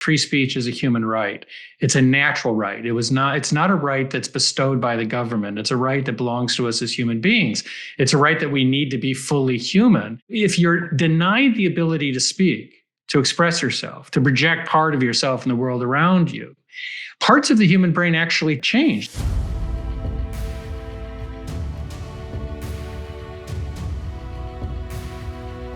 Free speech is a human right. It's a natural right. It's not a right that's bestowed by the government. It's a right that belongs to us as human beings. It's a right that we need to be fully human. If you're denied the ability to speak, to express yourself, to project part of yourself in the world around you, parts of the human brain actually change.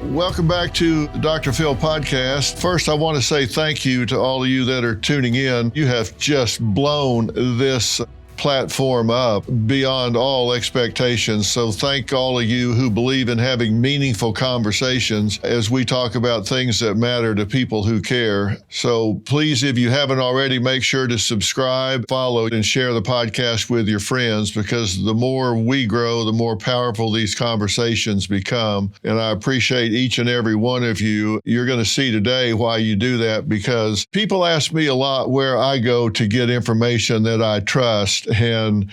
Welcome back to the Dr. Phil podcast. First, I want to say thank you to all of you that are tuning in. You have just blown this platform up beyond all expectations. So thank all of you who believe in having meaningful conversations as we talk about things that matter to people who care. So please, if you haven't already, make sure to subscribe, follow, and share the podcast with your friends, because the more we grow, the more powerful these conversations become. And I appreciate each and every one of you. You're going to see today why you do that, because people ask me a lot where I go to get information that I trust. And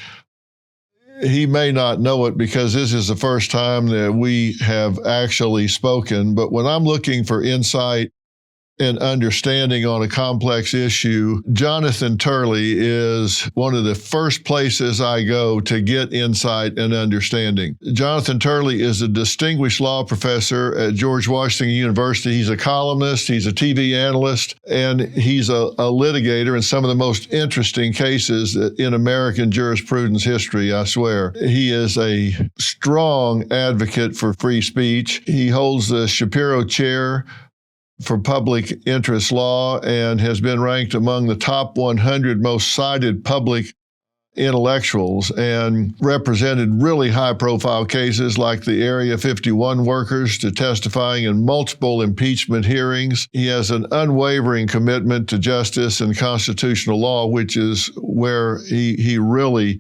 he may not know it because this is the first time that we have actually spoken. But when I'm looking for insight and understanding on a complex issue, Jonathan Turley is one of the first places I go to get insight and understanding. Jonathan Turley is a distinguished law professor at George Washington University. He's a columnist, he's a TV analyst, and he's a litigator in some of the most interesting cases in American jurisprudence history, I swear. He is a strong advocate for free speech. He holds the Shapiro Chair for public interest law and has been ranked among the top 100 most cited public intellectuals, and represented really high-profile cases like the Area 51 workers to testifying in multiple impeachment hearings. He has an unwavering commitment to justice and constitutional law, which is where he really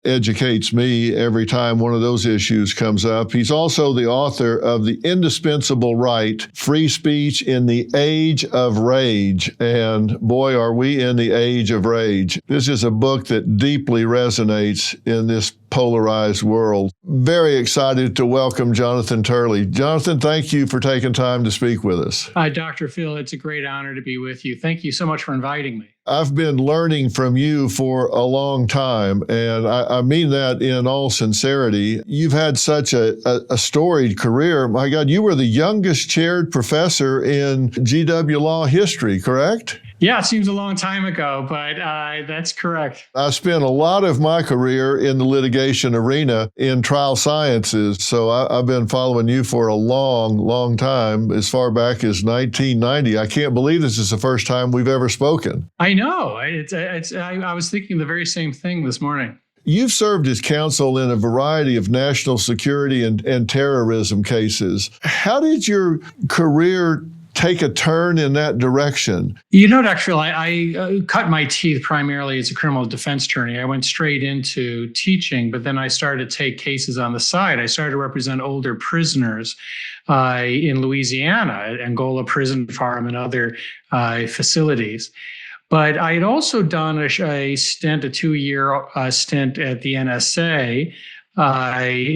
educates me every time one of those issues comes up. He's also the author of The Indispensable Right, Free Speech in the Age of Rage. And boy, are we in the age of rage. This is a book that deeply resonates in this polarized world. Very excited to welcome Jonathan Turley. Jonathan, thank you for taking time to speak with us. Hi, Dr. Phil. It's a great honor to be with you. Thank you so much for inviting me. I've been learning from you for a long time, and I mean that in all sincerity. You've had such a storied career. My God, you were the youngest chaired professor in GW law history, correct? Yeah, it seems a long time ago, but that's correct. I spent a lot of my career in the litigation arena in trial sciences, so I've been following you for a long, long time, as far back as 1990. I can't believe this is the first time we've ever spoken. I know. I was thinking the very same thing this morning. You've served as counsel in a variety of national security and terrorism cases. How did your career take a turn in that direction? You know, Dr. Phil, I cut my teeth primarily as a criminal defense attorney. I went straight into teaching, but then I started to take cases on the side. I started to represent older prisoners in Louisiana, Angola Prison Farm and other facilities. But I had also done a 2-year stint at the NSA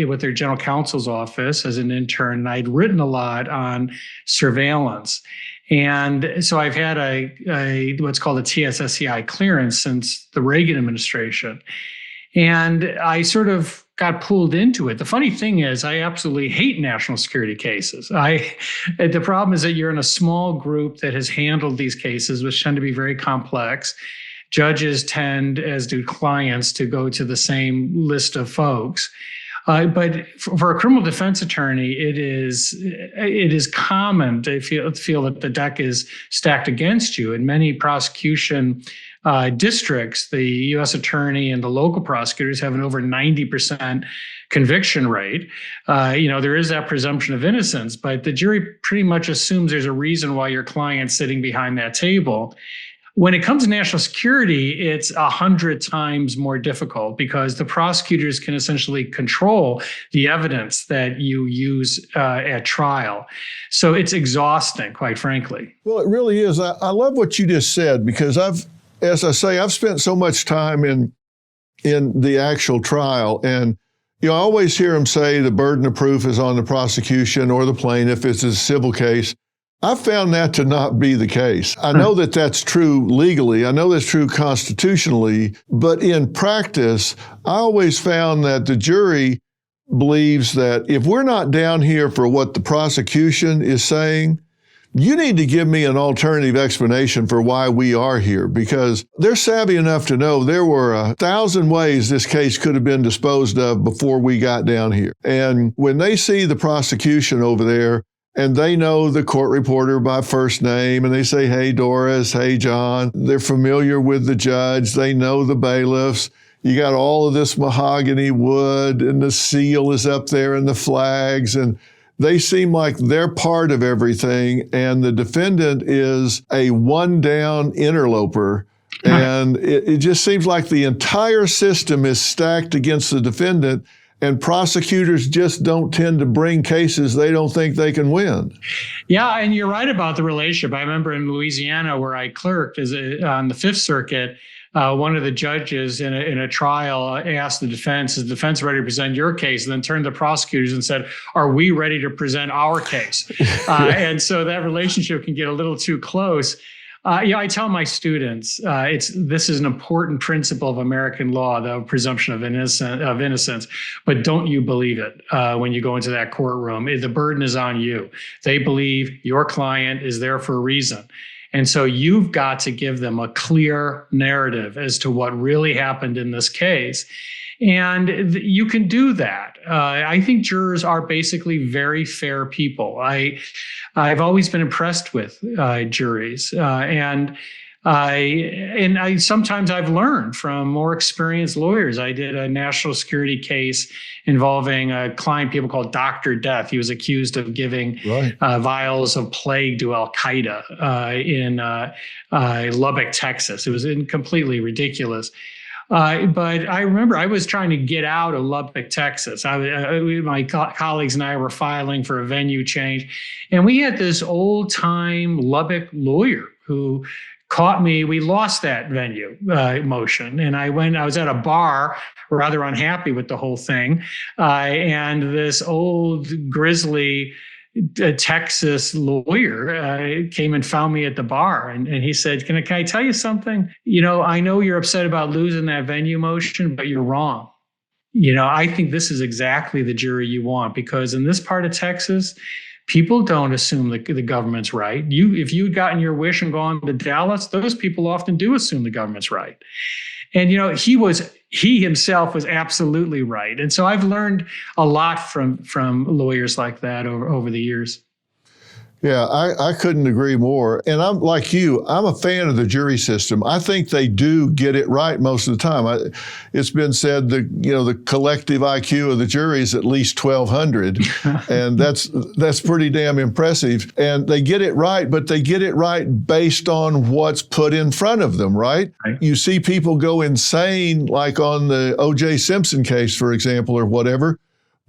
with their general counsel's office as an intern. And I'd written a lot on surveillance. And so I've had a what's called a TSSCI clearance since the Reagan administration. And I sort of got pulled into it. The funny thing is, I absolutely hate national security cases. The problem is that you're in a small group that has handled these cases, which tend to be very complex. Judges tend, as do clients, to go to the same list of folks. But for a criminal defense attorney, it is common to feel that the deck is stacked against you. In many prosecution districts, the U.S. attorney and the local prosecutors have an over 90% conviction rate. There is that presumption of innocence, but the jury pretty much assumes there's a reason why your client's sitting behind that table. When it comes to national security, it's 100 times more difficult because the prosecutors can essentially control the evidence that you use at trial. So it's exhausting, quite frankly. Well, it really is. I love what you just said, because I've spent so much time in the actual trial, and I always hear them say the burden of proof is on the prosecution or the plaintiff. It's a civil case. I found that to not be the case. I know that that's true legally. I know that's true constitutionally. But in practice, I always found that the jury believes that if we're not down here for what the prosecution is saying, you need to give me an alternative explanation for why we are here, because they're savvy enough to know there were 1,000 ways this case could have been disposed of before we got down here. And when they see the prosecution over there, and they know the court reporter by first name, and they say, hey, Doris, hey, John. They're familiar with the judge. They know the bailiffs. You got all of this mahogany wood, and the seal is up there, and the flags, and they seem like they're part of everything, and the defendant is a one-down interloper. And it just seems like the entire system is stacked against the defendant, and prosecutors just don't tend to bring cases they don't think they can win. Yeah, and you're right about the relationship. I remember in Louisiana where I clerked on the Fifth Circuit, one of the judges in a trial asked the defense, is the defense ready to present your case? And then turned to the prosecutors and said, are we ready to present our case? And so that relationship can get a little too close. I tell my students, this is an important principle of American law, the presumption of innocence, but don't you believe it when you go into that courtroom. The burden is on you. They believe your client is there for a reason. And so you've got to give them a clear narrative as to what really happened in this case. And you can do that. I think jurors are basically very fair people. I've always been impressed with juries, and sometimes I've learned from more experienced lawyers. I did a national security case involving a client people called Dr. Death. He was accused of giving vials of plague to Al-Qaeda in Lubbock, Texas. It was completely ridiculous. But I remember I was trying to get out of Lubbock, Texas. My colleagues and I were filing for a venue change. And we had this old-time Lubbock lawyer who caught me. We lost that venue motion. And I was at a bar, rather unhappy with the whole thing. And this old grizzly Texas lawyer came and found me at the bar, and he said, can I tell you something? I know you're upset about losing that venue motion, but you're wrong. I think this is exactly the jury you want, because in this part of Texas, people don't assume the government's right. If you'd gotten your wish and gone to Dallas, those people often do assume the government's right. And, he himself was absolutely right. And so I've learned a lot from lawyers like that over the years. Yeah, I couldn't agree more. And I'm like you, I'm a fan of the jury system. I think they do get it right most of the time. It's been said that, the collective IQ of the jury is at least 1,200. And that's pretty damn impressive. And they get it right, but they get it right based on what's put in front of them, right? You see people go insane, like on the O.J. Simpson case, for example, or whatever.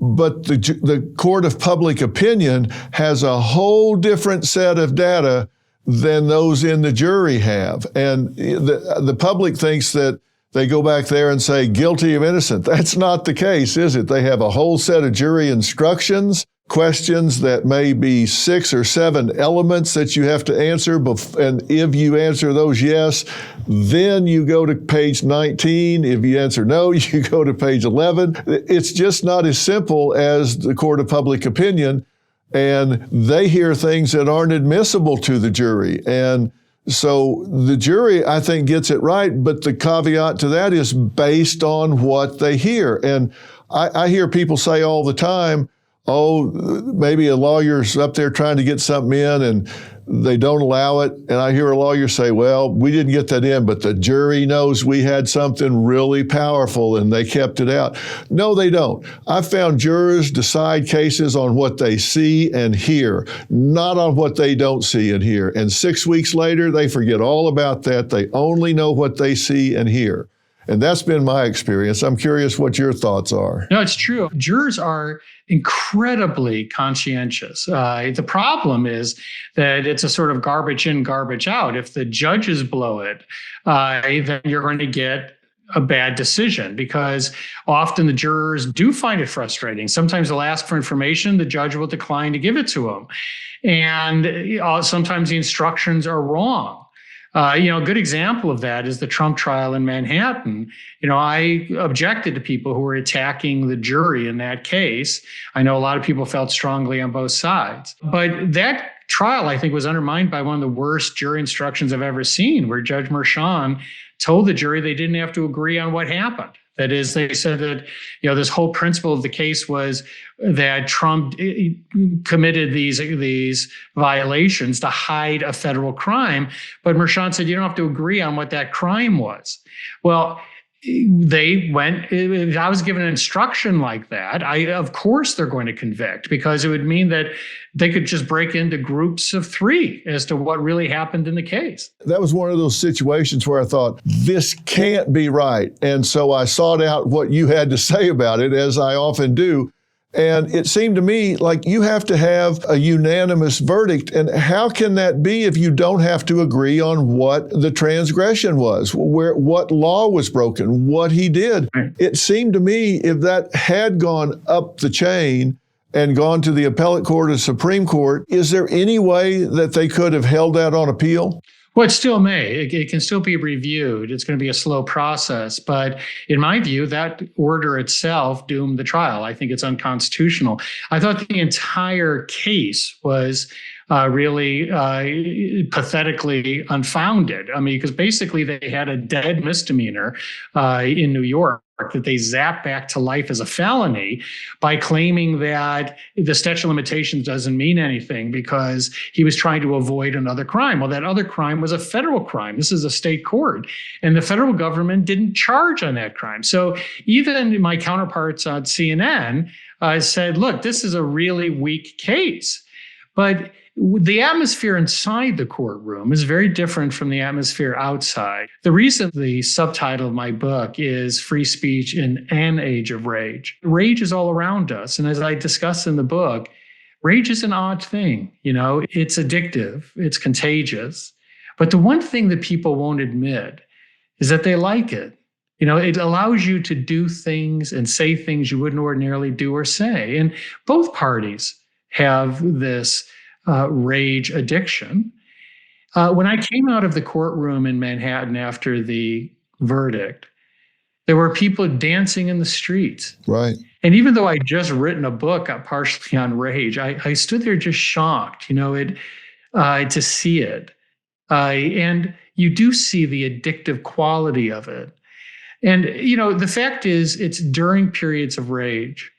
But the court of public opinion has a whole different set of data than those in the jury have. And the public thinks that they go back there and say guilty or innocent. That's not the case, is it? They have a whole set of jury instructions, questions that may be 6 or 7 elements that you have to answer. And if you answer those yes, then you go to page 19. If you answer no, you go to page 11. It's just not as simple as the court of public opinion. And they hear things that aren't admissible to the jury. And so the jury, I think, gets it right. But the caveat to that is based on what they hear. And I hear people say all the time, oh, maybe a lawyer's up there trying to get something in and they don't allow it. And I hear a lawyer say, well, we didn't get that in, but the jury knows we had something really powerful and they kept it out. No, they don't. I found jurors decide cases on what they see and hear, not on what they don't see and hear. And 6 weeks later, they forget all about that. They only know what they see and hear. And that's been my experience. I'm curious what your thoughts are. No, it's true. Jurors are incredibly conscientious. The problem is that it's a sort of garbage in, garbage out. If the judges blow it, then you're going to get a bad decision, because often the jurors do find it frustrating. Sometimes they'll ask for information, the judge will decline to give it to them. And sometimes the instructions are wrong. A good example of that is the Trump trial in Manhattan. I objected to people who were attacking the jury in that case. I know a lot of people felt strongly on both sides. But that trial, I think, was undermined by one of the worst jury instructions I've ever seen, where Judge Merchan told the jury they didn't have to agree on what happened. That is, they said that, this whole principle of the case was that Trump committed these violations to hide a federal crime. But Merchan said, you don't have to agree on what that crime was. Well, if I was given an instruction like that, of course they're going to convict, because it would mean that they could just break into groups of 3 as to what really happened in the case. That was one of those situations where I thought, this can't be right. And so I sought out what you had to say about it, as I often do. And it seemed to me like you have to have a unanimous verdict. And how can that be if you don't have to agree on what the transgression was, what law was broken, what he did? Right. It seemed to me if that had gone up the chain and gone to the appellate court or Supreme Court, is there any way that they could have held that on appeal? Well, it still may. It can still be reviewed. It's going to be a slow process. But in my view, that order itself doomed the trial. I think it's unconstitutional. I thought the entire case was really pathetically unfounded. I mean, because basically they had a dead misdemeanor in New York that they zapped back to life as a felony by claiming that the statute of limitations doesn't mean anything because he was trying to avoid another crime. Well, that other crime was a federal crime. This is a state court, and the federal government didn't charge on that crime. So even my counterparts on CNN said, look, this is a really weak case. But the atmosphere inside the courtroom is very different from the atmosphere outside. The reason the subtitle of my book is Free Speech in an Age of Rage. Rage is all around us. And as I discuss in the book, rage is an odd thing. It's addictive, it's contagious. But the one thing that people won't admit is that they like it. It allows you to do things and say things you wouldn't ordinarily do or say. And both parties have this rage addiction. When I came out of the courtroom in Manhattan after the verdict, there were people dancing in the streets. Right. And even though I'd just written a book partially on rage, I stood there just shocked, to see it. And you do see the addictive quality of it. And, the fact is, it's during periods of rage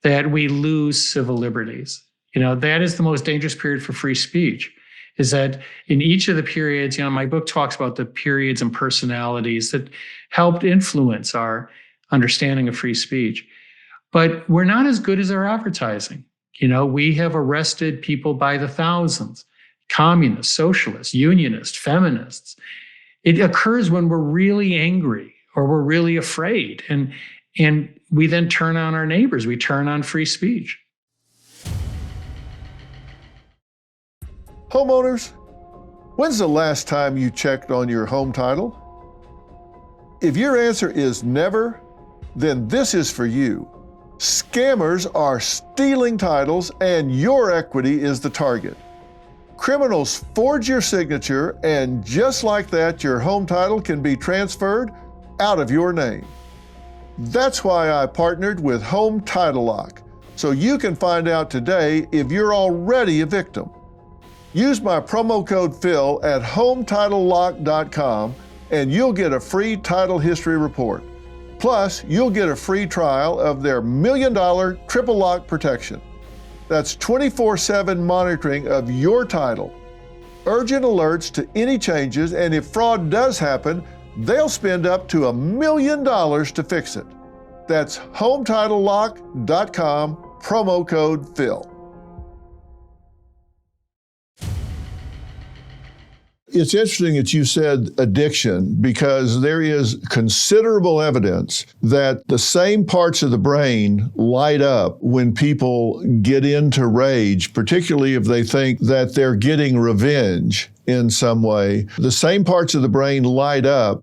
that we lose civil liberties. That is the most dangerous period for free speech, is that in each of the periods, my book talks about the periods and personalities that helped influence our understanding of free speech. But we're not as good as our advertising. We have arrested people by the thousands, communists, socialists, unionists, feminists. It occurs when we're really angry or we're really afraid. And we then turn on our neighbors. We turn on free speech. Homeowners, when's the last time you checked on your home title? If your answer is never, then this is for you. Scammers are stealing titles and your equity is the target. Criminals forge your signature, and just like that, your home title can be transferred out of your name. That's why I partnered with Home Title Lock, so you can find out today if you're already a victim. Use my promo code Phil at HometitleLock.com and you'll get a free title history report. Plus, you'll get a free trial of their $1 million triple lock protection. That's 24/7 monitoring of your title. Urgent alerts to any changes, and if fraud does happen, they'll spend up to $1 million to fix it. That's HometitleLock.com, promo code Phil. It's interesting that you said addiction, because there is considerable evidence that the same parts of the brain light up when people get into rage, particularly if they think that they're getting revenge in some way. The same parts of the brain light up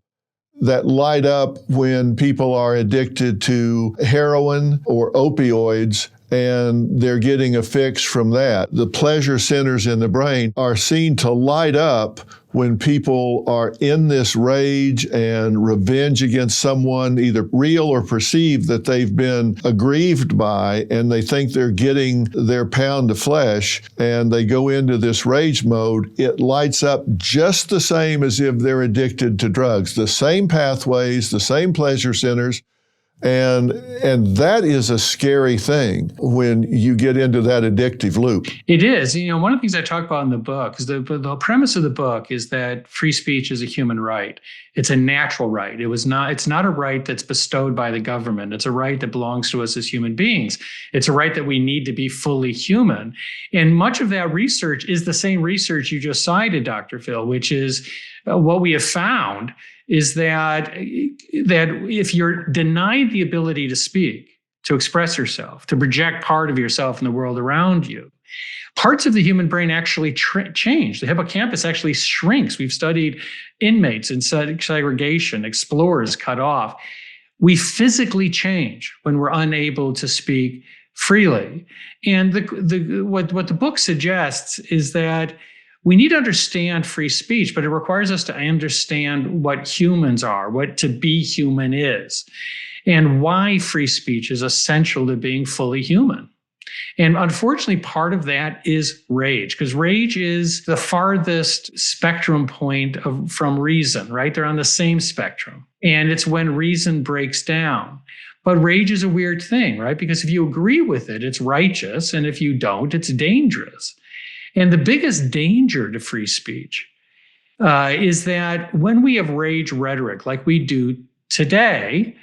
that light up when people are addicted to heroin or opioids and they're getting a fix from that. The pleasure centers in the brain are seen to light up when people are in this rage and revenge against someone, either real or perceived, that they've been aggrieved by, and they think they're getting their pound of flesh, and they go into this rage mode. It lights up just the same as if they're addicted to drugs. The same pathways, the same pleasure centers. And that is a scary thing when you get into that addictive loop. It is. One of the things I talk about in the book is the premise of the book is that free speech is a human right. It's a natural right. It's not a right that's bestowed by the government. It's a right that belongs to us as human beings. It's a right that we need to be fully human. And much of that research is the same research you just cited, Dr. Phil, which is what we have found is that if you're denied the ability to speak, to express yourself, to project part of yourself in the world around you, parts of the human brain actually change. The hippocampus actually shrinks. We've studied inmates in segregation, explorers cut off. We physically change when we're unable to speak freely. And what the book suggests is that we need to understand free speech, but it requires us to understand what humans are, what to be human is, and why free speech is essential to being fully human. And unfortunately, part of that is rage, because rage is the farthest spectrum point from reason, right? They're on the same spectrum. And it's when reason breaks down. But rage is a weird thing, right? Because if you agree with it, it's righteous. And if you don't, it's dangerous. And the biggest danger to free speech is that when we have rage rhetoric like we do today,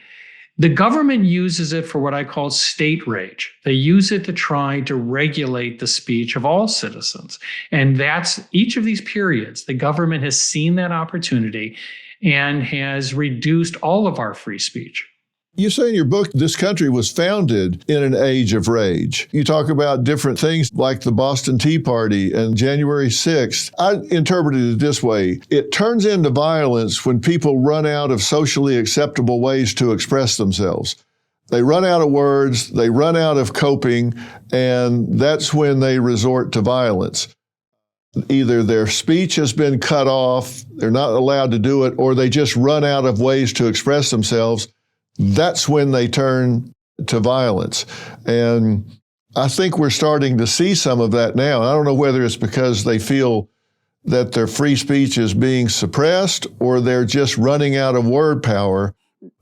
the government uses it for what I call state rage. They use it to try to regulate the speech of all citizens. And that's each of these periods, the government has seen that opportunity and has reduced all of our free speech. You say in your book, this country was founded in an age of rage. You talk about different things like the Boston Tea Party and January 6th. I interpreted it this way. It turns into violence when people run out of socially acceptable ways to express themselves. They run out of words, they run out of coping, and that's when they resort to violence. Either their speech has been cut off, they're not allowed to do it, or they just run out of ways to express themselves. That's when they turn to violence. And I think we're starting to see some of that now. I don't know whether it's because they feel that their free speech is being suppressed or they're just running out of word power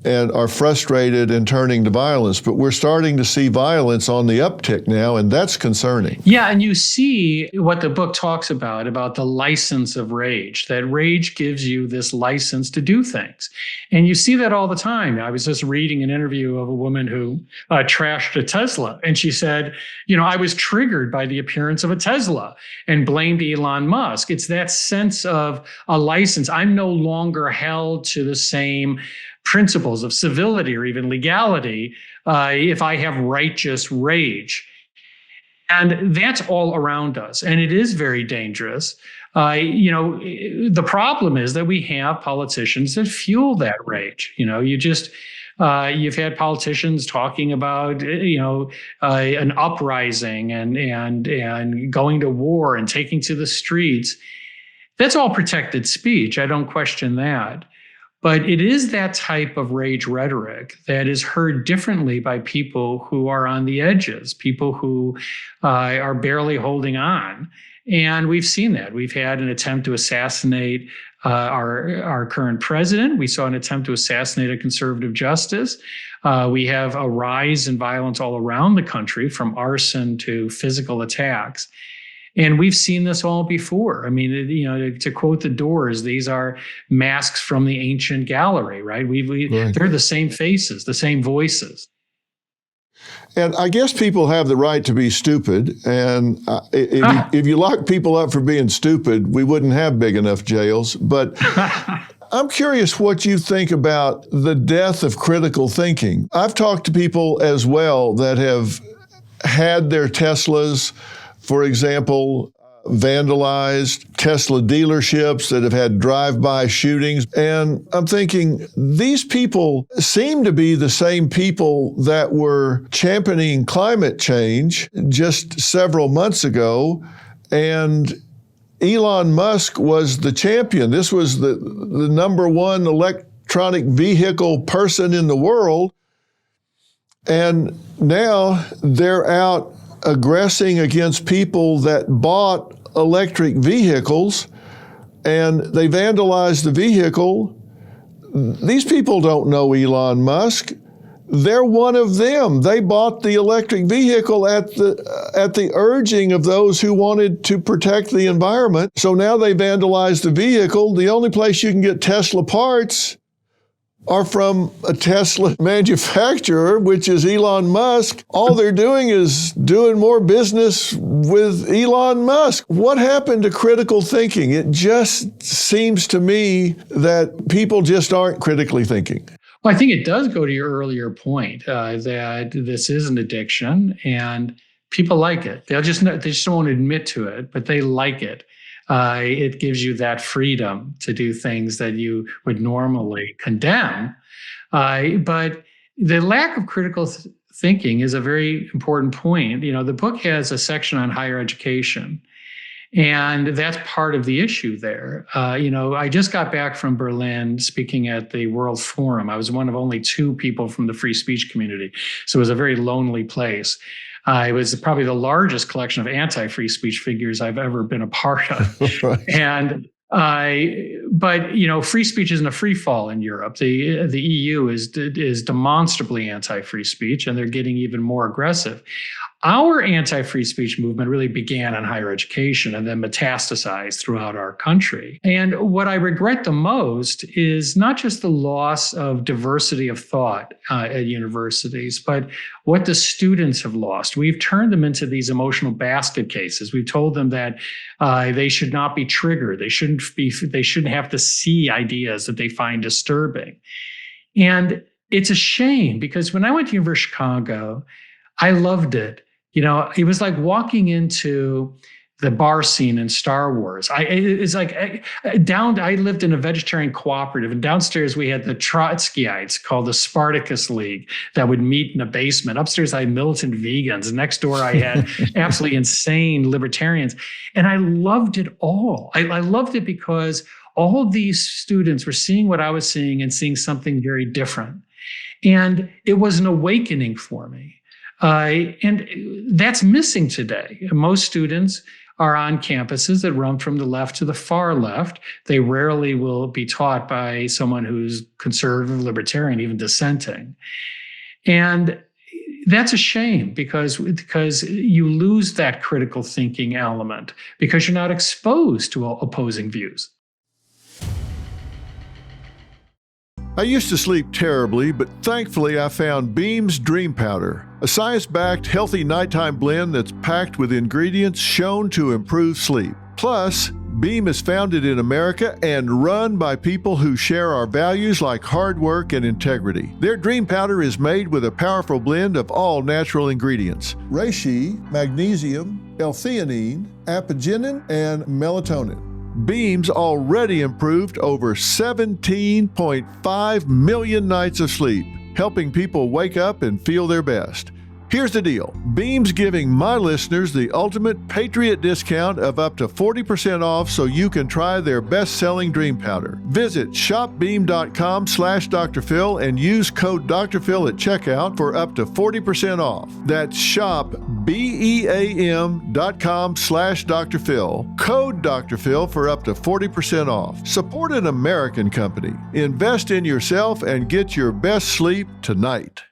and are frustrated and turning to violence. But we're starting to see violence on the uptick now, and that's concerning. Yeah, and you see what the book talks about the license of rage, that rage gives you this license to do things. And you see that all the time. I was just reading an interview of a woman who trashed a Tesla, and she said, I was triggered by the appearance of a Tesla and blamed Elon Musk. It's that sense of a license. I'm no longer held to the same principles of civility or even legality if I have righteous rage. And that's all around us. And it is very dangerous. The problem is that we have politicians that fuel that rage. You've had politicians talking about, an uprising and going to war and taking to the streets. That's all protected speech. I don't question that. But it is that type of rage rhetoric that is heard differently by people who are on the edges, people who are barely holding on. And we've seen that. We've had an attempt to assassinate our current president. We saw an attempt to assassinate a conservative justice. We have a rise in violence all around the country, from arson to physical attacks. And we've seen this all before. I mean, to quote the Doors, these are masks from the ancient gallery, right? Right. They're the same faces, the same voices. And I guess people have the right to be stupid. And if you lock people up for being stupid, we wouldn't have big enough jails. But I'm curious what you think about the death of critical thinking. I've talked to people as well that have had their Teslas, for example, vandalized, Tesla dealerships that have had drive-by shootings. And I'm thinking, these people seem to be the same people that were championing climate change just several months ago. And Elon Musk was the champion. This was the number one electronic vehicle person in the world. And now they're out aggressing against people that bought electric vehicles, and they vandalized the vehicle. These people don't know Elon Musk. They're one of them. They bought the electric vehicle at the urging of those who wanted to protect the environment. So now they vandalized the vehicle. The only place you can get Tesla parts are from a Tesla manufacturer, which is Elon Musk. All they're doing is doing more business with Elon Musk. What happened to critical thinking? It just seems to me that people just aren't critically thinking. Well, I think it does go to your earlier point that this is an addiction and people like it. They just don't want to admit to it, but they like it. It gives you that freedom to do things that you would normally condemn. But the lack of critical thinking is a very important point. You know, the book has a section on higher education, and that's part of the issue there. I just got back from Berlin speaking at the World Forum. I was one of only 2 people from the free speech community, so it was a very lonely place. It was probably the largest collection of anti-free speech figures I've ever been a part of. Right. But free speech isn't a free fall in Europe. The EU is demonstrably anti-free speech, and they're getting even more aggressive. Our anti-free speech movement really began in higher education and then metastasized throughout our country. And what I regret the most is not just the loss of diversity of thought at universities, but what the students have lost. We've turned them into these emotional basket cases. We've told them that they should not be triggered. They shouldn't have to see ideas that they find disturbing. And it's a shame because when I went to University of Chicago, I loved it. It was like walking into the bar scene in Star Wars. I lived in a vegetarian cooperative, and downstairs we had the Trotskyites called the Spartacus League that would meet in a basement. Upstairs I had militant vegans. Next door I had absolutely insane libertarians. And I loved it all. I loved it because all of these students were seeing what I was seeing and seeing something very different. And it was an awakening for me. And that's missing today. Most students are on campuses that run from the left to the far left. They rarely will be taught by someone who's conservative, libertarian, even dissenting. And that's a shame because you lose that critical thinking element because you're not exposed to opposing views. I used to sleep terribly, but thankfully I found Beam's Dream Powder, a science-backed, healthy nighttime blend that's packed with ingredients shown to improve sleep. Plus, Beam is founded in America and run by people who share our values like hard work and integrity. Their Dream Powder is made with a powerful blend of all natural ingredients: reishi, magnesium, L-theanine, apigenin, and melatonin. Beam's already improved over 17.5 million nights of sleep, helping people wake up and feel their best. Here's the deal. Beam's giving my listeners the ultimate Patriot discount of up to 40% off so you can try their best-selling Dream Powder. Visit shopbeam.com/Dr. Phil and use code Dr. Phil at checkout for up to 40% off. That's shopbeam.com/Dr. Phil. Code Dr. Phil for up to 40% off. Support an American company. Invest in yourself and get your best sleep tonight.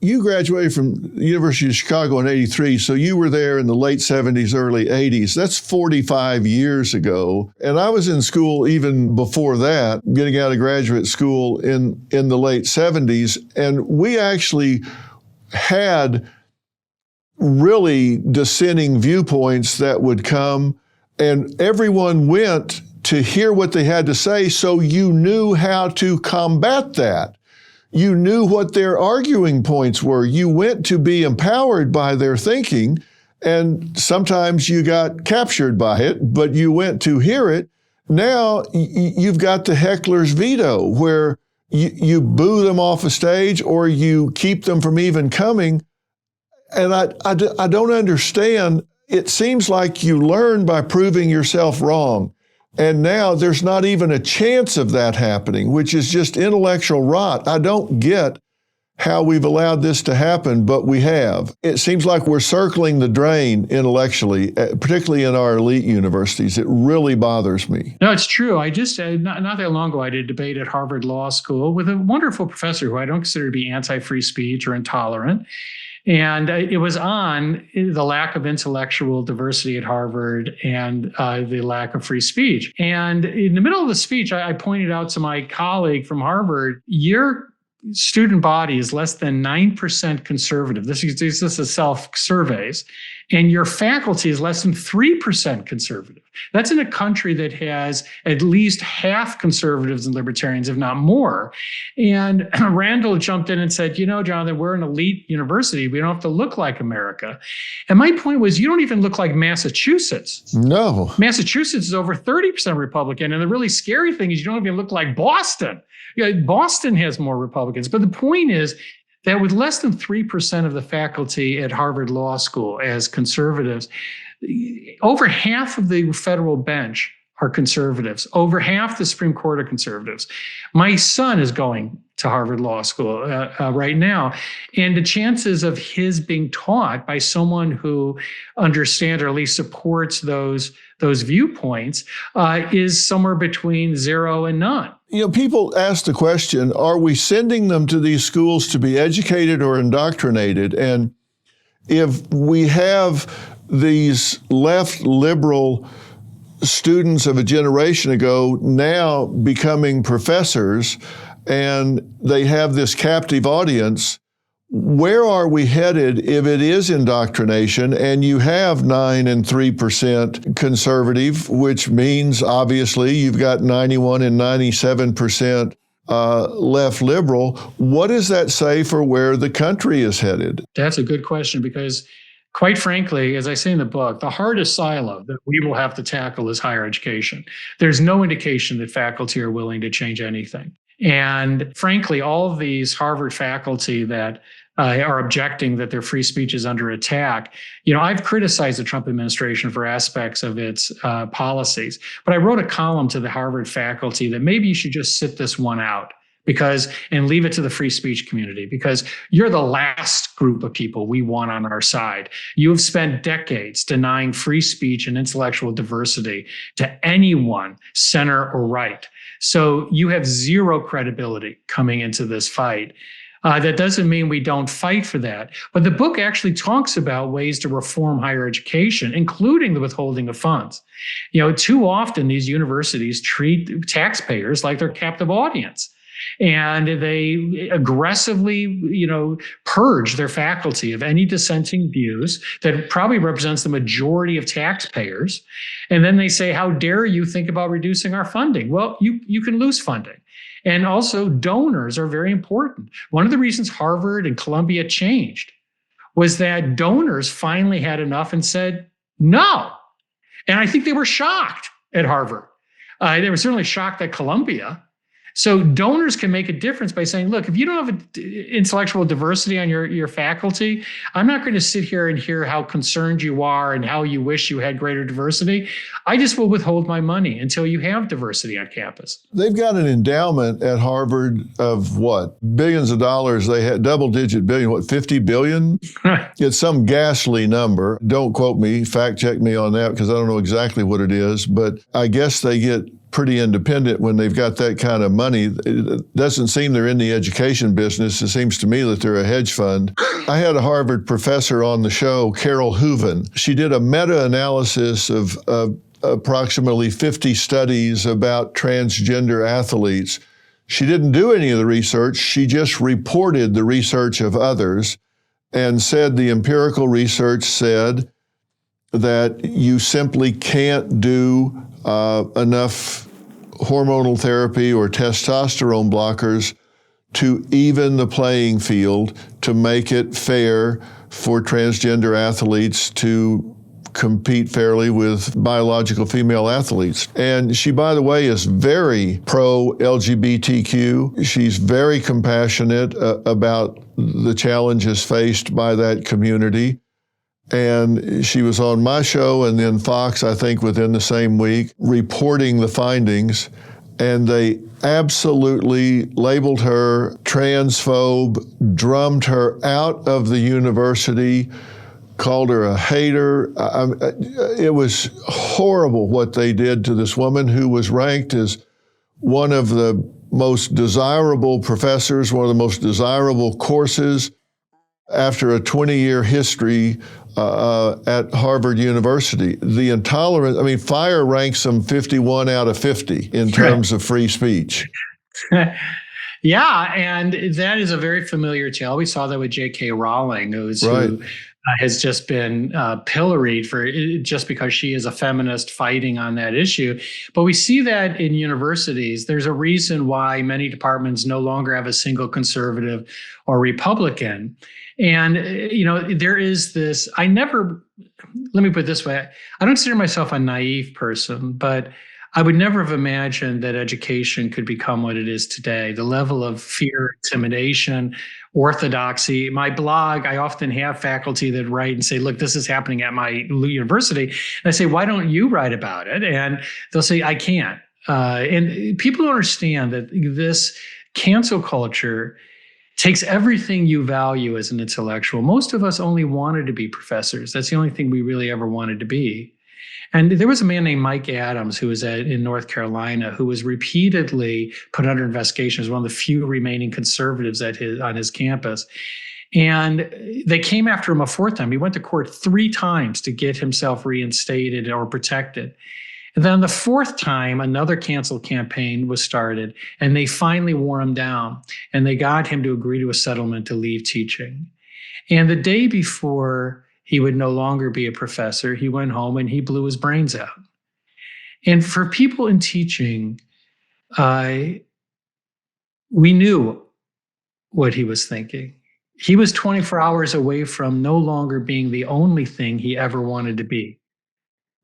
You graduated from the University of Chicago in '83, so you were there in the late 70s, early 80s. That's 45 years ago. And I was in school even before that, getting out of graduate school in the late 70s. And we actually had really dissenting viewpoints that would come, and everyone went to hear what they had to say, so you knew how to combat that. You knew what their arguing points were. You went to be empowered by their thinking, And sometimes you got captured by it, but you went to hear it. Now you've got the heckler's veto, where you boo them off a stage or you keep them from even coming. And I don't understand. It seems like you learn by proving yourself wrong. And now there's not even a chance of that happening, which is just intellectual rot. I don't get how we've allowed this to happen, but we have. It seems like we're circling the drain intellectually, particularly in our elite universities. It really bothers me. No, it's true. I just, not that long ago, I did a debate at Harvard Law School with a wonderful professor who I don't consider to be anti-free speech or intolerant. And it was on the lack of intellectual diversity at Harvard and the lack of free speech. And in the middle of the speech, I pointed out to my colleague from Harvard, your student body is less than 9% conservative. This is self-surveys. And your faculty is less than 3% conservative. That's in a country that has at least half conservatives and libertarians, if not more. And Randall jumped in and said, Jonathan, we're an elite university. We don't have to look like America. And my point was, you don't even look like Massachusetts. No. Massachusetts is over 30% Republican. And the really scary thing is you don't even look like Boston. Boston has more Republicans. But the point is that with less than 3% of the faculty at Harvard Law School as conservatives, over half of the federal bench are conservatives. Over half the Supreme Court are conservatives. My son is going to Harvard Law School right now, and the chances of his being taught by someone who understands or at least supports those viewpoints is somewhere between 0 and none. People ask the question, are we sending them to these schools to be educated or indoctrinated? And if we have these left liberal students of a generation ago now becoming professors, and they have this captive audience, where are we headed if it is indoctrination and you have 9 and 3% conservative, which means obviously you've got 91 and 97% left liberal? What does that say for where the country is headed? That's a good question, because quite frankly, as I say in the book, the hardest silo that we will have to tackle is higher education. There's no indication that faculty are willing to change anything. And frankly, all of these Harvard faculty that are objecting that their free speech is under attack, I've criticized the Trump administration for aspects of its policies, but I wrote a column to the Harvard faculty that maybe you should just sit this one out and leave it to the free speech community, because you're the last group of people we want on our side. You have spent decades denying free speech and intellectual diversity to anyone, center or right. So you have zero credibility coming into this fight. That doesn't mean we don't fight for that. But the book actually talks about ways to reform higher education, including the withholding of funds. Too often these universities treat taxpayers like their captive audience. And they aggressively, purge their faculty of any dissenting views that probably represents the majority of taxpayers. And then they say, how dare you think about reducing our funding? Well, you can lose funding. And also donors are very important. One of the reasons Harvard and Columbia changed was that donors finally had enough and said, no. And I think they were shocked at Harvard. They were certainly shocked at Columbia. So donors can make a difference by saying, look, if you don't have intellectual diversity on your faculty, I'm not going to sit here and hear how concerned you are and how you wish you had greater diversity. I just will withhold my money until you have diversity on campus. They've got an endowment at Harvard of what? Billions of dollars. They had double-digit billion, what, 50 billion? It's some ghastly number. Don't quote me, fact check me on that, because I don't know exactly what it is, but I guess they get pretty independent when they've got that kind of money. It doesn't seem they're in the education business. It seems to me that they're a hedge fund. I had a Harvard professor on the show, Carol Hooven. She did a meta-analysis of approximately 50 studies about transgender athletes. She didn't do any of the research. She just reported the research of others and said the empirical research said that you simply can't do enough hormonal therapy or testosterone blockers to even the playing field to make it fair for transgender athletes to compete fairly with biological female athletes. And she, by the way, is very pro-LGBTQ. She's very compassionate about the challenges faced by that community. And she was on my show and then Fox, I think, within the same week, reporting the findings. And they absolutely labeled her transphobe, drummed her out of the university, called her a hater. It was horrible what they did to this woman who was ranked as one of the most desirable professors, one of the most desirable courses after a 20-year history at Harvard University. The intolerance, FIRE ranks them 51 out of 50 in terms of free speech. Yeah, and that is a very familiar tale. We saw that with J.K. Rowling, who has just been pilloried for just because she is a feminist fighting on that issue. But we see that in universities. There's a reason why many departments no longer have a single conservative or Republican. And, there is this, let me put it this way, I don't consider myself a naive person, but I would never have imagined that education could become what it is today. The level of fear, intimidation, orthodoxy. My blog, I often have faculty that write and say, look, this is happening at my university. And I say, why don't you write about it? And they'll say, I can't. And people don't understand that this cancel culture takes everything you value as an intellectual. Most of us only wanted to be professors. That's the only thing we really ever wanted to be. And there was a man named Mike Adams who was in North Carolina who was repeatedly put under investigation as one of the few remaining conservatives on his campus. And they came after him a fourth time. He went to court 3 times to get himself reinstated or protected. And then the fourth time, another cancel campaign was started, and they finally wore him down, and they got him to agree to a settlement to leave teaching. And the day before he would no longer be a professor, he went home and he blew his brains out. And for people in teaching, we knew what he was thinking. He was 24 hours away from no longer being the only thing he ever wanted to be.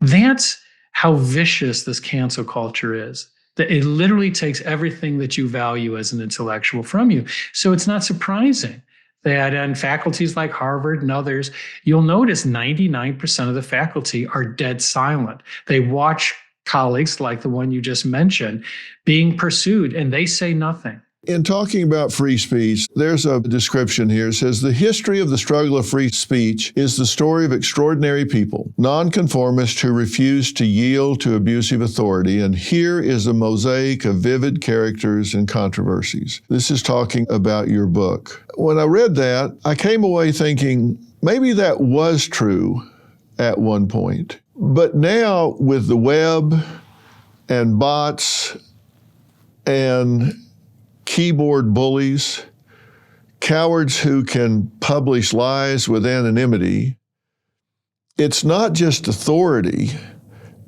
That's how vicious this cancel culture is. That it literally takes everything that you value as an intellectual from you. So it's not surprising that in faculties like Harvard and others, you'll notice 99% of the faculty are dead silent. They watch colleagues like the one you just mentioned being pursued, and they say nothing. In talking about free speech, there's a description here. It says, the history of the struggle of free speech is the story of extraordinary people, nonconformists who refuse to yield to abusive authority, and here is a mosaic of vivid characters and controversies. This is talking about your book. When I read that, I came away thinking, maybe that was true at one point. But now with the web and bots and keyboard bullies, cowards who can publish lies with anonymity, it's not just authority.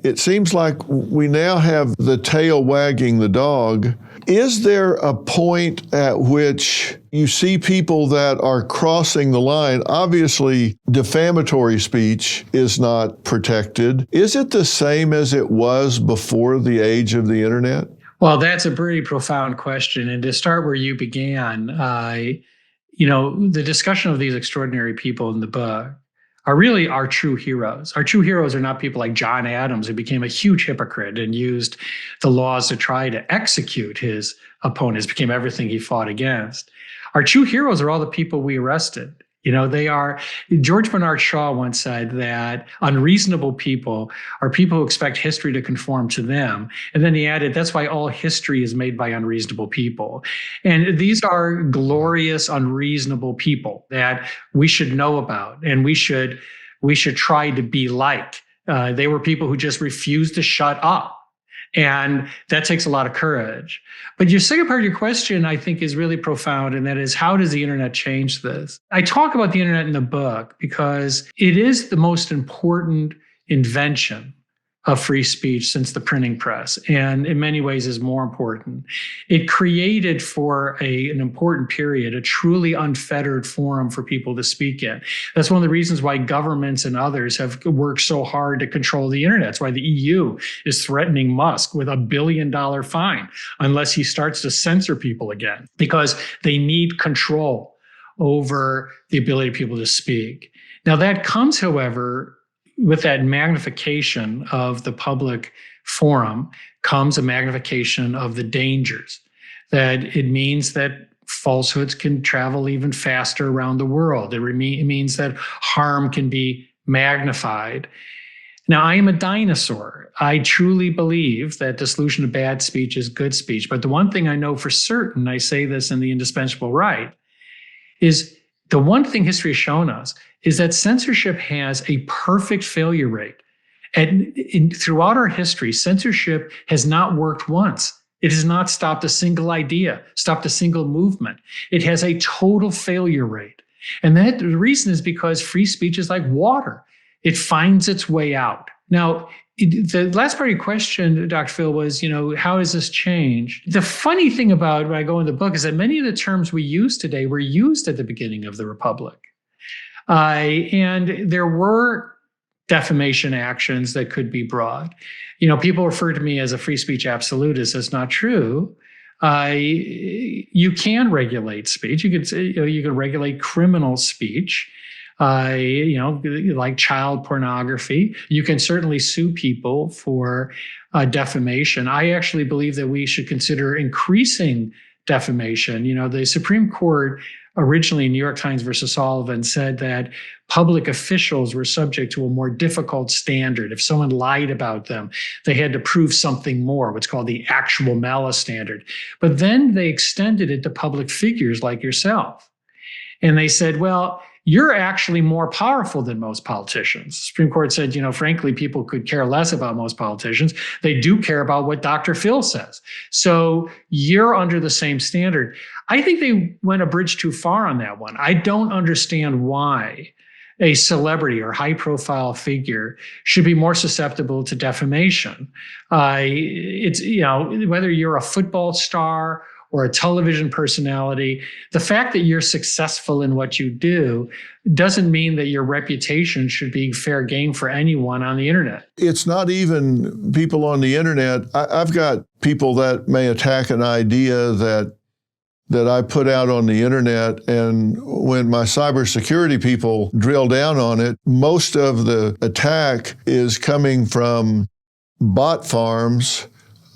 It seems like we now have the tail wagging the dog. Is there a point at which you see people that are crossing the line? Obviously, defamatory speech is not protected. Is it the same as it was before the age of the internet? Well, that's a pretty profound question. And to start where you began, the discussion of these extraordinary people in the book are really our true heroes. Our true heroes are not people like John Adams, who became a huge hypocrite and used the laws to try to execute his opponents, became everything he fought against. Our true heroes are all the people we arrested. They are, George Bernard Shaw once said that unreasonable people are people who expect history to conform to them. And then he added, that's why all history is made by unreasonable people. And these are glorious, unreasonable people that we should know about and we should try to be like. They were people who just refused to shut up. And that takes a lot of courage. But your second part of your question, I think, is really profound. And that is, how does the internet change this? I talk about the internet in the book because it is the most important invention of free speech since the printing press, and in many ways is more important. It created for an important period a truly unfettered forum for people to speak in. That's one of the reasons why governments and others have worked so hard to control the internet. That's why the EU is threatening Musk with $1 billion fine unless he starts to censor people again, because they need control over the ability of people to speak. Now that comes, however, with that magnification of the public forum comes a magnification of the dangers. That it means that falsehoods can travel even faster around the world. It means that harm can be magnified. Now, I am a dinosaur. I truly believe that the solution to bad speech is good speech. But the one thing I know for certain, I say this in The Indispensable Right, is the one thing history has shown us is that censorship has a perfect failure rate. And throughout our history, censorship has not worked once. It has not stopped a single idea, stopped a single movement. It has a total failure rate. And that the reason is because free speech is like water. It finds its way out. Now, the last part of your question, Dr. Phil, was, how has this changed? The funny thing about when I go in the book is that many of the terms we use today were used at the beginning of the Republic. And there were defamation actions that could be brought. People refer to me as a free speech absolutist. That's not true. You can regulate speech. You can regulate criminal speech. Like child pornography. You can certainly sue people for defamation. I actually believe that we should consider increasing defamation. The Supreme Court originally in New York Times versus Sullivan said that public officials were subject to a more difficult standard. If someone lied about them, they had to prove something more, what's called the actual malice standard. But then they extended it to public figures like yourself. And they said, well, you're actually more powerful than most politicians. The Supreme Court said, frankly, people could care less about most politicians. They do care about what Dr. Phil says. So you're under the same standard. I think they went a bridge too far on that one. I don't understand why a celebrity or high-profile figure should be more susceptible to defamation. It's, whether you're a football star or a television personality, the fact that you're successful in what you do doesn't mean that your reputation should be fair game for anyone on the internet. It's not even people on the internet. I've got people that may attack an idea that I put out on the internet, and when my cybersecurity people drill down on it, most of the attack is coming from bot farms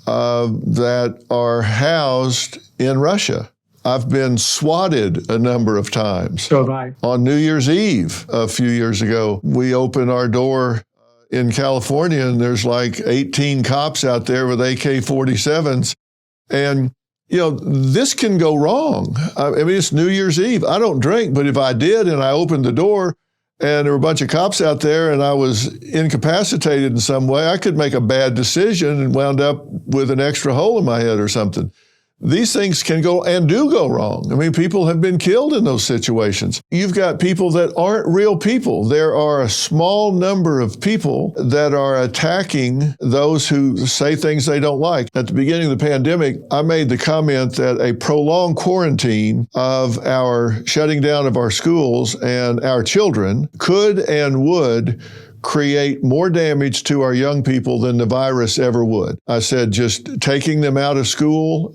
that are housed in Russia. I've been swatted a number of times. So have I. On New Year's Eve a few years ago, we opened our door in California, and there's like 18 cops out there with AK-47s. And, this can go wrong. I mean, it's New Year's Eve. I don't drink, but if I did and I opened the door and there were a bunch of cops out there and I was incapacitated in some way, I could make a bad decision and wound up with an extra hole in my head or something. These things can go and do go wrong. I mean, people have been killed in those situations. You've got people that aren't real people. There are a small number of people that are attacking those who say things they don't like. At the beginning of the pandemic, I made the comment that a prolonged quarantine of our shutting down of our schools and our children could and would create more damage to our young people than the virus ever would. I said just taking them out of school,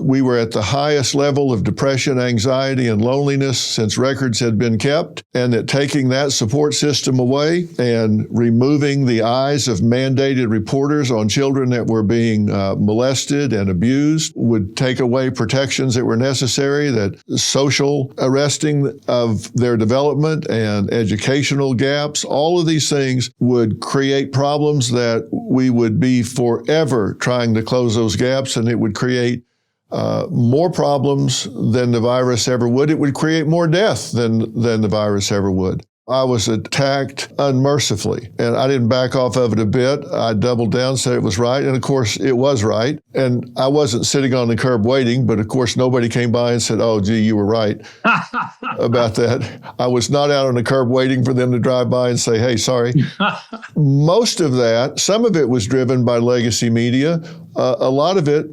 we were at the highest level of depression, anxiety, and loneliness since records had been kept, and that taking that support system away and removing the eyes of mandated reporters on children that were being molested and abused would take away protections that were necessary, that social arresting of their development and educational gaps, all of these things would create problems that we would be forever trying to close those gaps, and it would create more problems than the virus ever would. It would create more death than the virus ever would. I was attacked unmercifully, and I didn't back off of it a bit. I doubled down, said it was right, and of course it was right. And I wasn't sitting on the curb waiting, but of course nobody came by and said, "Oh, gee, you were right about that." I was not out on the curb waiting for them to drive by and say, "Hey, sorry." Most of that, some of it was driven by legacy media. A lot of it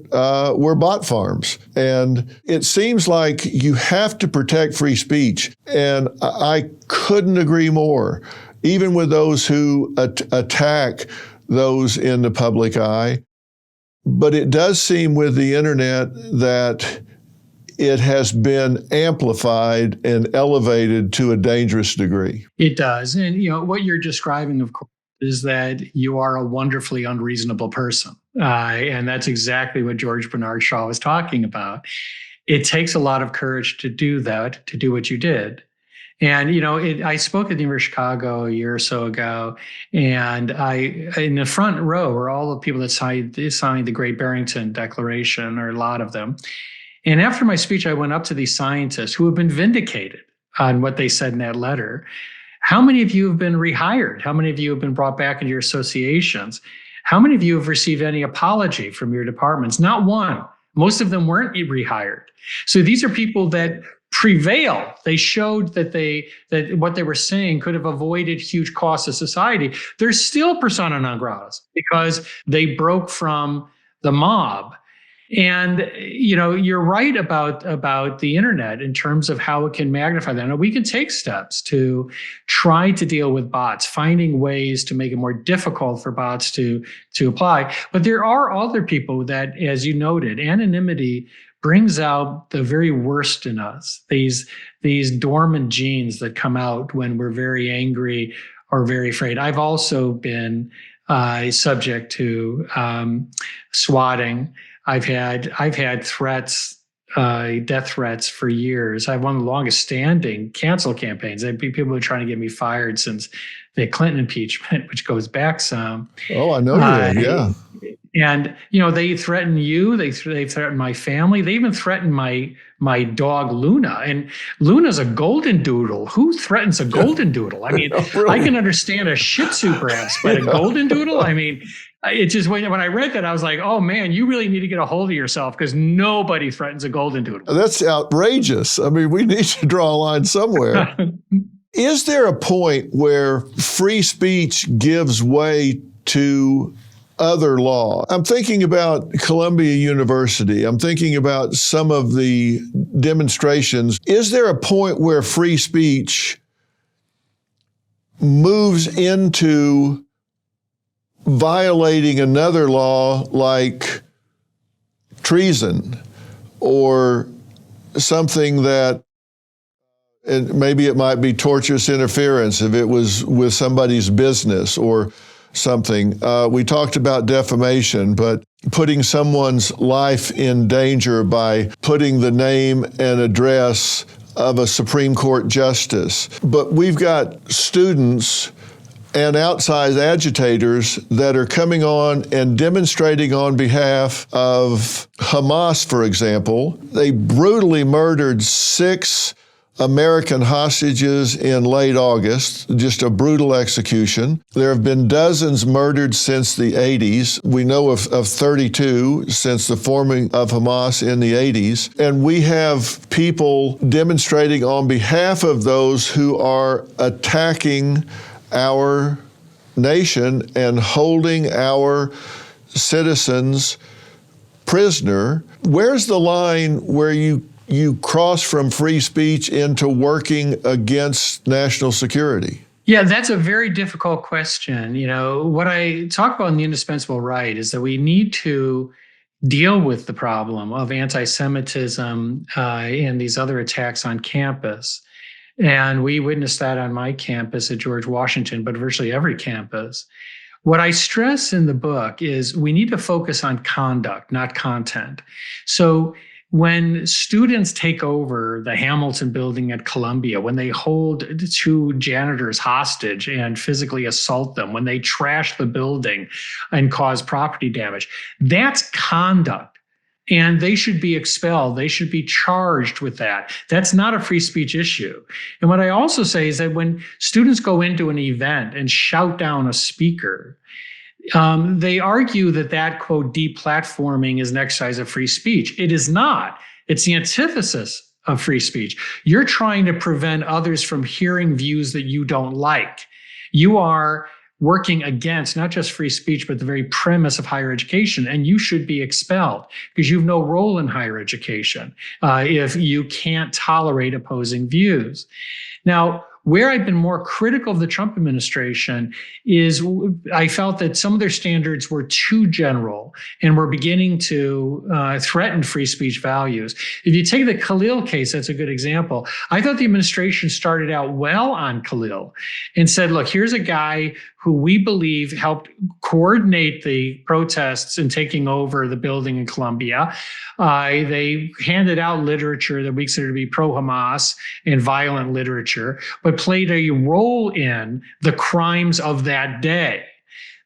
were bot farms. And it seems like you have to protect free speech. And I couldn't agree more, even with those who attack those in the public eye. But it does seem with the internet that it has been amplified and elevated to a dangerous degree. It does. And, what you're describing, of course, is that you are a wonderfully unreasonable person. And that's exactly what George Bernard Shaw was talking about. It takes a lot of courage to do that, to do what you did. And, I spoke at the University of Chicago a year or so ago, and in the front row were all the people that signed the Great Barrington Declaration, or a lot of them. And after my speech, I went up to these scientists who have been vindicated on what they said in that letter. How many of you have been rehired? How many of you have been brought back into your associations? How many of you have received any apology from your departments? Not one. Most of them weren't rehired. So these are people that prevail. They showed that what they were saying could have avoided huge costs to society. They're still persona non gratas because they broke from the mob. And, you're right about the internet in terms of how it can magnify that. And we can take steps to try to deal with bots, finding ways to make it more difficult for bots to apply. But there are other people that, as you noted, anonymity brings out the very worst in us, these dormant genes that come out when we're very angry or very afraid. I've also been subject to swatting. I've had threats, death threats for years. I have one of the longest standing cancel campaigns. People are trying to get me fired since the Clinton impeachment, which goes back some. Oh, I know you. Yeah. And they threaten you. They threaten my family. They even threaten my dog Luna. And Luna's a golden doodle. Who threatens a golden doodle? I mean, really? I can understand a Shih Tzu perhaps, but a golden doodle. I mean, it just when I read that, I was like, oh man, you really need to get a hold of yourself because nobody threatens a golden doodle. That's outrageous. I mean, we need to draw a line somewhere. Is there a point where free speech gives way to other law? I'm thinking about Columbia University. I'm thinking about some of the demonstrations. Is there a point where free speech moves into violating another law like treason or something that, and maybe it might be tortious interference if it was with somebody's business or something. We talked about defamation, but putting someone's life in danger by putting the name and address of a Supreme Court justice. But we've got students and outside agitators that are coming on and demonstrating on behalf of Hamas, for example. They brutally murdered 6 American hostages in late August, just a brutal execution. There have been dozens murdered since the 80s. We know of 32 since the forming of Hamas in the 80s. And we have people demonstrating on behalf of those who are attacking our nation and holding our citizens prisoner. Where's the line where you cross from free speech into working against national security? Yeah, that's a very difficult question. What I talk about in The Indispensable Right is that we need to deal with the problem of anti-Semitism and these other attacks on campus. And we witnessed that on my campus at George Washington, but virtually every campus. What I stress in the book is we need to focus on conduct, not content. So when students take over the Hamilton building at Columbia, when they hold 2 janitors hostage and physically assault them, when they trash the building and cause property damage, that's conduct. and they should be expelled. They should be charged with that. That's not a free speech issue. And what I also say is that when students go into an event and shout down a speaker, they argue that, quote, deplatforming is an exercise of free speech. It is not. It's the antithesis of free speech. You're trying to prevent others from hearing views that you don't like. You are working against not just free speech, but the very premise of higher education. And you should be expelled because you have no role in higher education if you can't tolerate opposing views. Now, where I've been more critical of the Trump administration is I felt that some of their standards were too general and were beginning to threaten free speech values. If you take the Khalil case, that's a good example. I thought the administration started out well on Khalil and said, look, here's a guy who we believe helped coordinate the protests and taking over the building in Columbia. They handed out literature that we consider to be pro-Hamas and violent literature, but played a role in the crimes of that day.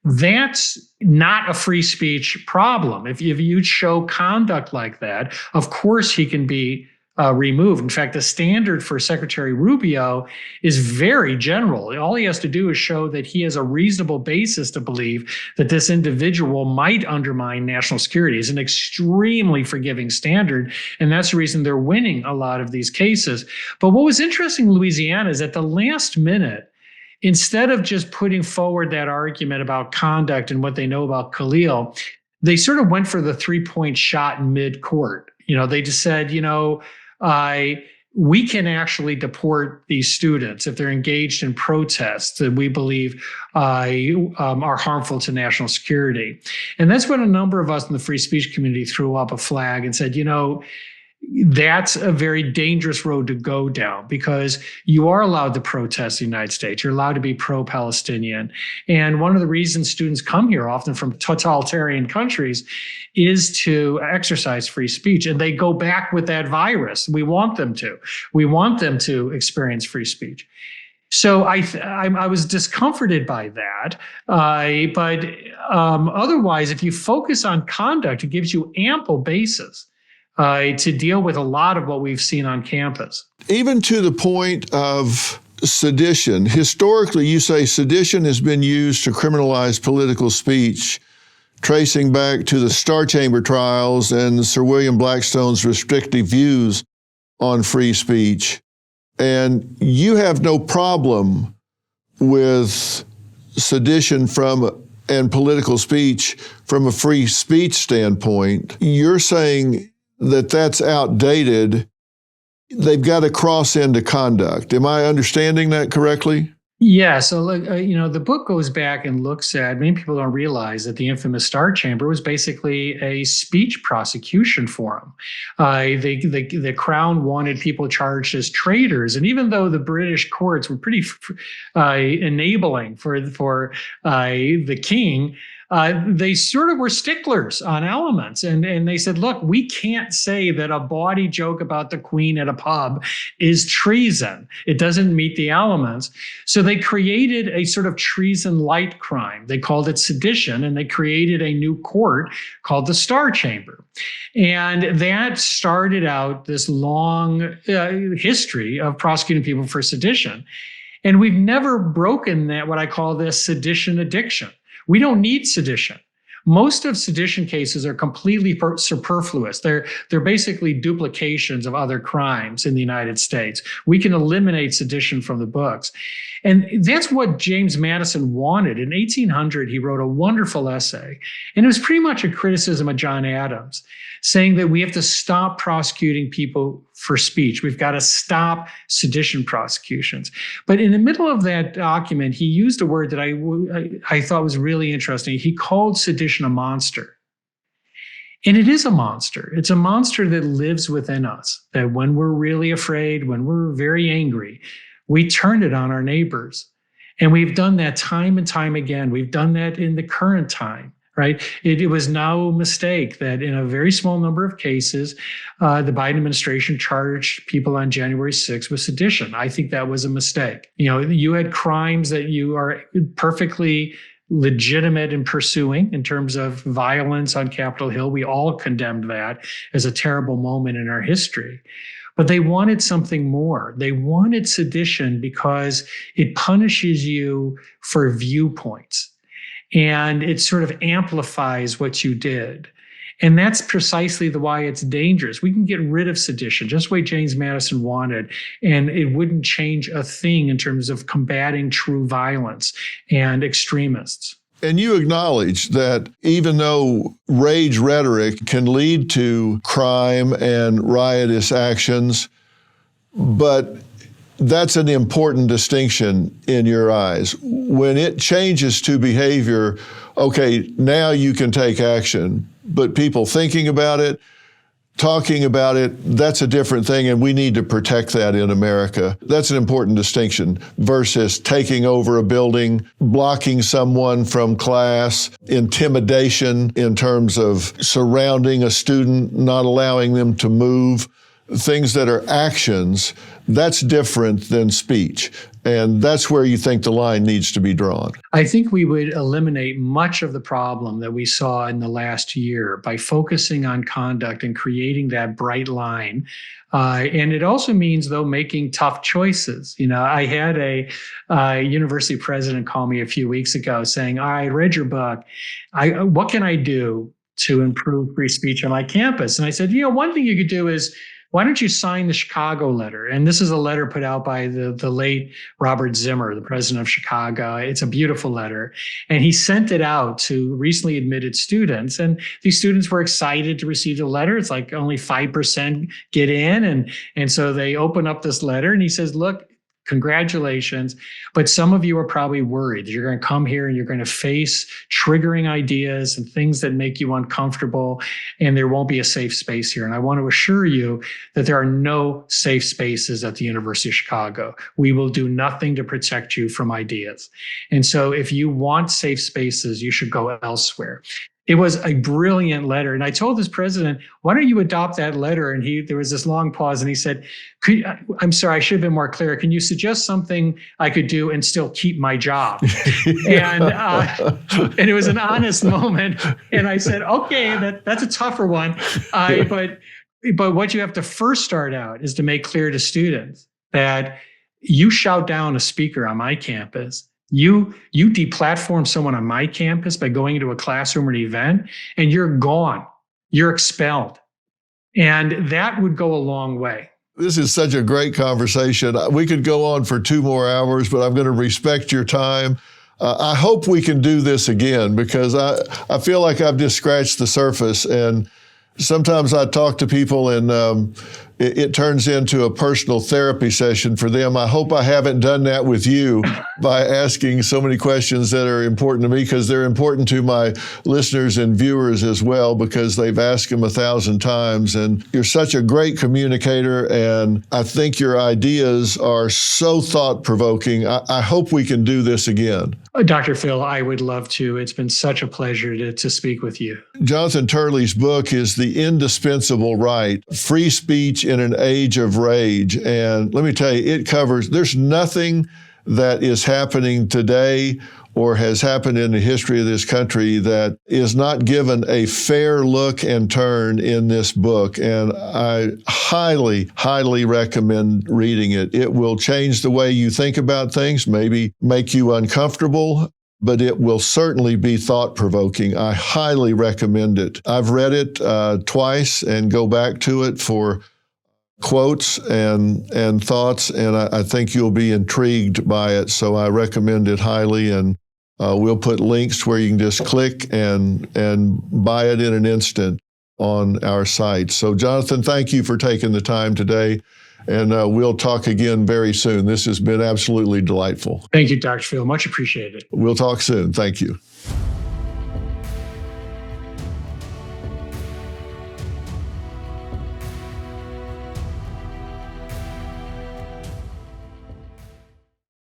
That's not a free speech problem. If you show conduct like that, of course he can be removed. In fact, the standard for Secretary Rubio is very general. All he has to do is show that he has a reasonable basis to believe that this individual might undermine national security. It's an extremely forgiving standard, and that's the reason they're winning a lot of these cases. But what was interesting in Louisiana is at the last minute, instead of just putting forward that argument about conduct and what they know about Khalil, they sort of went for the three-point shot in mid-court. They just said, we can actually deport these students if they're engaged in protests that we believe are harmful to national security. And that's when a number of us in the free speech community threw up a flag and said, that's a very dangerous road to go down because you are allowed to protest the United States. You're allowed to be pro-Palestinian. And one of the reasons students come here, often from totalitarian countries, is to exercise free speech. And they go back with that virus. We want them to. We want them to experience free speech. So I was discomforted by that. But otherwise, if you focus on conduct, it gives you ample basis to deal with a lot of what we've seen on campus. Even to the point of sedition. Historically, you say sedition has been used to criminalize political speech, tracing back to the Star Chamber trials and Sir William Blackstone's restrictive views on free speech. And you have no problem with sedition and political speech from a free speech standpoint. You're saying that that's outdated. They've got to cross into conduct. Am I understanding that correctly? Yeah. So, the book goes back and looks at, many people don't realize that the infamous Star Chamber was basically a speech prosecution forum. The Crown wanted people charged as traitors. And even though the British courts were pretty enabling for the king, they sort of were sticklers on elements. And they said, look, we can't say that a bawdy joke about the Queen at a pub is treason. It doesn't meet the elements. So they created a sort of treason light crime. They called it sedition, and they created a new court called the Star Chamber. And that started out this long history of prosecuting people for sedition. And we've never broken that, what I call this sedition addiction. We don't need sedition. Most of sedition cases are completely superfluous. They're basically duplications of other crimes in the United States. We can eliminate sedition from the books. And that's what James Madison wanted. In 1800, he wrote a wonderful essay, and it was pretty much a criticism of John Adams, saying that we have to stop prosecuting people for speech. We've got to stop sedition prosecutions. But in the middle of that document, he used a word that I thought was really interesting. He called sedition a monster. And it is a monster. It's a monster that lives within us, that when we're really afraid, when we're very angry, we turn it on our neighbors. And we've done that time and time again. We've done that in the current time. Right? It was no mistake that in a very small number of cases, the Biden administration charged people on January 6th with sedition. I think that was a mistake. You had crimes that you are perfectly legitimate in pursuing in terms of violence on Capitol Hill. We all condemned that as a terrible moment in our history. But they wanted something more. They wanted sedition because it punishes you for viewpoints and it sort of amplifies what you did. And that's precisely why it's dangerous. We can get rid of sedition, just the way James Madison wanted, and it wouldn't change a thing in terms of combating true violence and extremists. And you acknowledge that even though rage rhetoric can lead to crime and riotous actions, but that's an important distinction in your eyes. When it changes to behavior, okay, now you can take action. But people thinking about it, talking about it, that's a different thing, and we need to protect that in America. That's an important distinction versus taking over a building, blocking someone from class, intimidation in terms of surrounding a student, not allowing them to move. Things that are actions, that's different than speech. And that's where you think the line needs to be drawn. I think we would eliminate much of the problem that we saw in the last year by focusing on conduct and creating that bright line. And it also means, though, making tough choices. I had a university president call me a few weeks ago saying, I read your book. What can I do to improve free speech on my campus? And I said, one thing you could do is, why don't you sign the Chicago letter? And this is a letter put out by the late Robert Zimmer, the president of Chicago. It's a beautiful letter. And he sent it out to recently admitted students. And these students were excited to receive the letter. It's like only 5% get in. And so they open up this letter and he says, look, congratulations. But some of you are probably worried that you're going to come here and you're going to face triggering ideas and things that make you uncomfortable, and there won't be a safe space here. And I want to assure you that there are no safe spaces at the University of Chicago. We will do nothing to protect you from ideas. And so if you want safe spaces, you should go elsewhere. It was a brilliant letter. And I told this president, why don't you adopt that letter? And there was this long pause and he said, I'm sorry, I should have been more clear. Can you suggest something I could do and still keep my job? And it was an honest moment. And I said, okay, that's a tougher one. But what you have to first start out is to make clear to students that you shout down a speaker on my campus, you deplatform someone on my campus by going into a classroom or an event, and you're gone. You're expelled. And that would go a long way. This is such a great conversation. We could go on for 2 more hours, but I'm going to respect your time. I hope we can do this again because I feel like I've just scratched the surface. And sometimes I talk to people and it turns into a personal therapy session for them. I hope I haven't done that with you by asking so many questions that are important to me, because they're important to my listeners and viewers as well, because they've asked them 1,000 times. And you're such a great communicator, and I think your ideas are so thought-provoking. I hope we can do this again. Dr. Phil, I would love to. It's been such a pleasure to speak with you. Jonathan Turley's book is The Indispensable Right, Free Speech in an Age of Rage. And let me tell you, there's nothing that is happening today or has happened in the history of this country that is not given a fair look and turn in this book. And I highly, highly recommend reading it. It will change the way you think about things, maybe make you uncomfortable, but it will certainly be thought-provoking. I highly recommend it. I've read it twice and go back to it for quotes and thoughts, and I think you'll be intrigued by it. So I recommend it highly, and we'll put links where you can just click and buy it in an instant on our site. So Jonathan, thank you for taking the time today, and we'll talk again very soon. This has been absolutely delightful. Thank you, Dr. Phil. Much appreciated. We'll talk soon. Thank you.